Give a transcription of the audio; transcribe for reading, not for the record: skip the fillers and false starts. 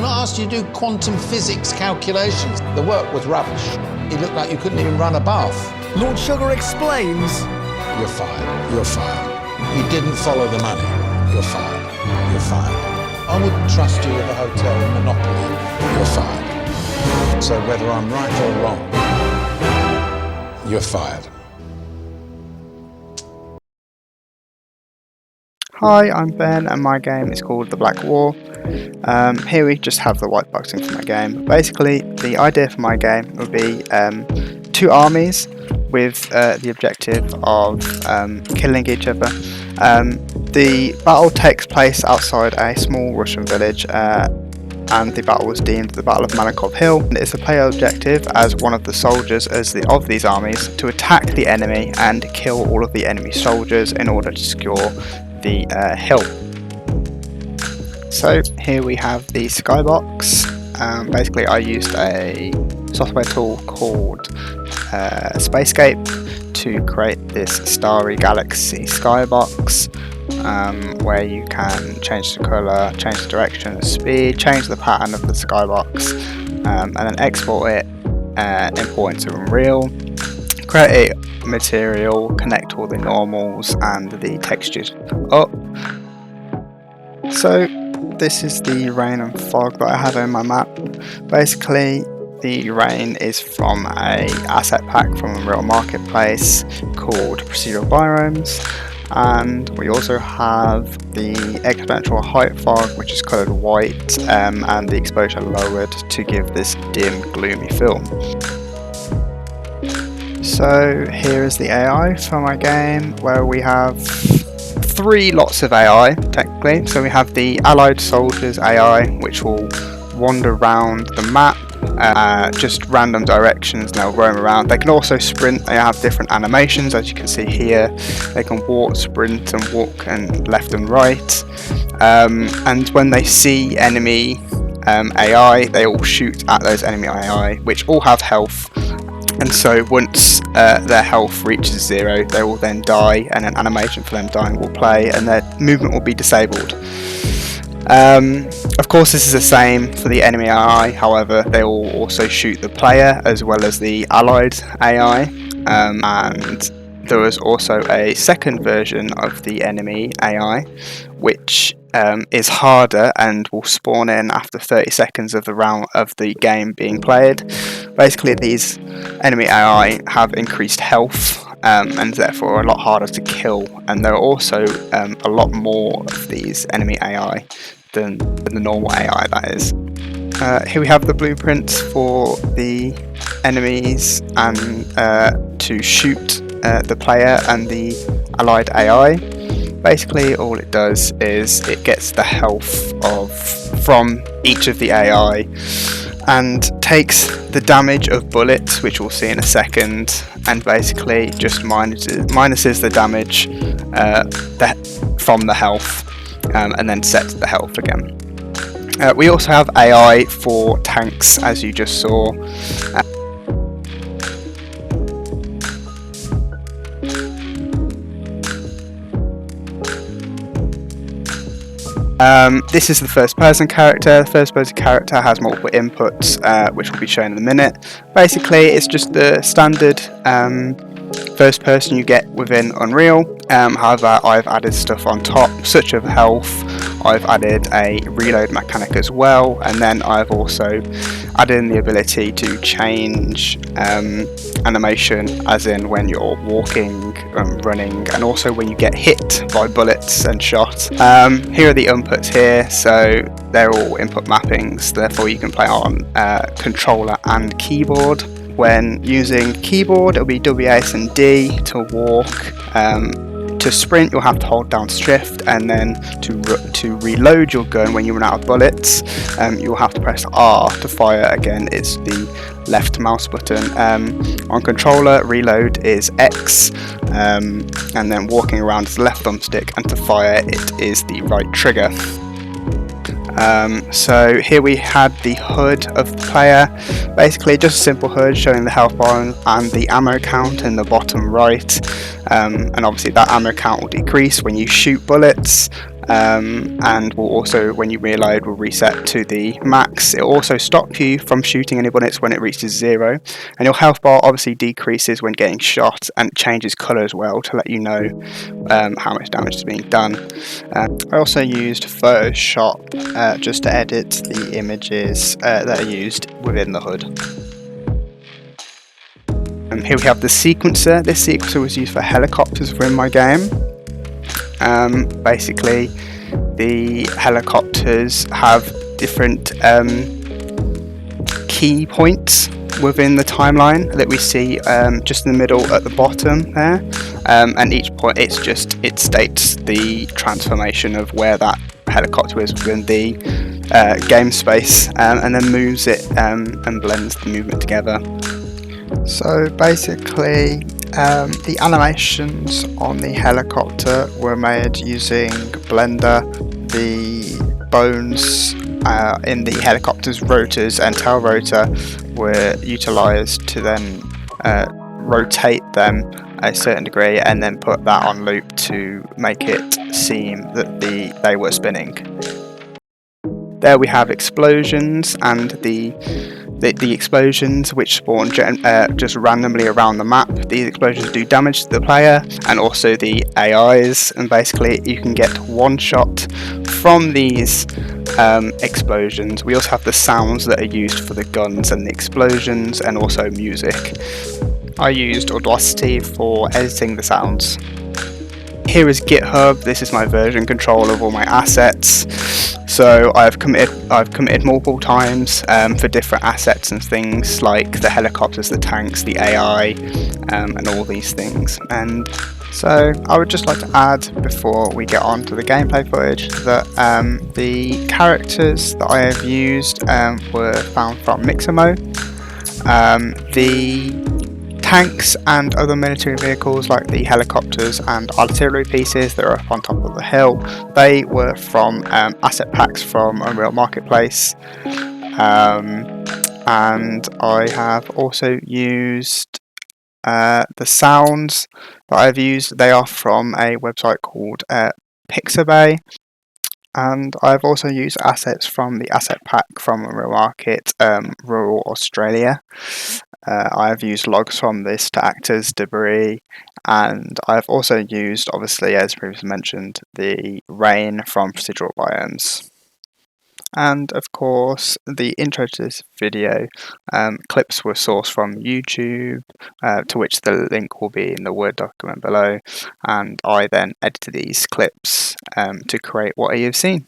not asked you to do quantum physics calculations. The work was rubbish. It looked like you couldn't even run a bath. Lord Sugar explains. You're fired. You're fired. You didn't follow the money. You're fired. You're fired. I wouldn't trust you with a hotel in Monopoly. You're fired. So whether I'm right or wrong, you're fired. Hi, I'm Ben and my game is called The Black War. Here we just have the white boxing for my game. Basically, the idea for my game would be two armies with the objective of killing each other. The battle takes place outside a small Russian village and the battle was deemed the Battle of Malikov Hill. And it's the player objective as one of the soldiers of these armies to attack the enemy and kill all of the enemy soldiers in order to secure the hill. So here we have the skybox. Basically I used a software tool called Spacescape to create this starry galaxy skybox where you can change the colour, change the direction, the speed, change the pattern of the skybox and then export it, import into Unreal, create a material, connect all the normals and the textures up. So this is the rain and fog that I have in my map. Basically the rain is from a asset pack from Unreal Marketplace called Procedural Biomes, and we also have the exponential height fog which is coloured white and the exposure lowered to give this dim gloomy film. So here is the AI for my game, where we have three lots of AI technically. So we have the allied soldiers AI, which will wander around the map, just random directions, and they'll roam around. They can also sprint. They have different animations, as you can see here. They can walk, sprint and walk and left and right, and when they see enemy AI, they all shoot at those enemy AI, which all have health. And so once their health reaches 0, they will then die, and an animation for them dying will play, and their movement will be disabled. Of course this is the same for the enemy AI, however they will also shoot the player as well as the allied AI, and there was also a second version of the enemy AI which is harder and will spawn in after 30 seconds of the round of the game being played. Basically these enemy AI have increased health and therefore are a lot harder to kill, and there are also a lot more of these enemy AI than the normal AI, that is. Here we have the blueprints for the enemies and to shoot the player and the allied AI. Basically all it does is it gets the health from each of the AI and takes the damage of bullets, which we'll see in a second, and basically just minuses the damage from the health, and then sets the health again. We also have AI for tanks, as you just saw. This is the first person character. The first person character has multiple inputs, which will be shown in a minute. Basically it's just the standard first person you get within Unreal. However, I've added stuff on top, such as health. I've added a reload mechanic as well, and then I've also added in the ability to change animation, as in when you're walking, running, and also when you get hit by bullets and shot. Here are the inputs here, so they're all input mappings, therefore you can play on controller and keyboard. When using keyboard, it'll be WAS and D to walk. To sprint, you'll have to hold down shift, and then to reload your gun when you run out of bullets, you'll have to press R. To fire, again, it's the left mouse button. On controller, reload is X, and then walking around is the left thumbstick, and to fire it is the right trigger. So here we had the HUD of the player, basically just a simple HUD showing the health bar and the ammo count in the bottom right, and obviously that ammo count will decrease when you shoot bullets, and will also, when you reload, will reset to the max. It will also stop you from shooting any bullets when it reaches 0, and your health bar obviously decreases when getting shot, and changes colour as well to let you know how much damage is being done. I also used Photoshop just to edit the images that are used within the hood. Here we have the sequencer. This sequencer was used for helicopters within my game. Basically, the helicopters have different key points within the timeline that we see just in the middle at the bottom there, and each point it states the transformation of where that helicopter is within the game space, and then moves it and blends the movement together. So basically, the animations on the helicopter were made using Blender. The bones in the helicopter's rotors and tail rotor were utilised to then rotate them a certain degree and then put that on loop to make it seem that they were spinning. There we have explosions, and the explosions which spawn just randomly around the map. These explosions do damage to the player and also the AIs, and basically you can get one shot from these explosions. We also have the sounds that are used for the guns and the explosions, and also music. I used Audacity for editing the sounds. Here is GitHub. This is my version control of all my assets. So I've committed multiple times for different assets and things like the helicopters, the tanks, the AI, and all these things. And so I would just like to add, before we get on to the gameplay footage, that the characters that I have used were found from Mixamo. The tanks and other military vehicles like the helicopters and artillery pieces that are up on top of the hill, they were from asset packs from Unreal Marketplace. And I have also used the sounds that I've used. They are from a website called Pixabay. And I've also used assets from the asset pack from Unreal Market, Rural Australia. I've used logs from this to act as debris, and I've also used, obviously, as previously mentioned, the rain from procedural biomes. And of course, the intro to this video, clips were sourced from YouTube, to which the link will be in the Word document below, and I then edited these clips to create what you've seen.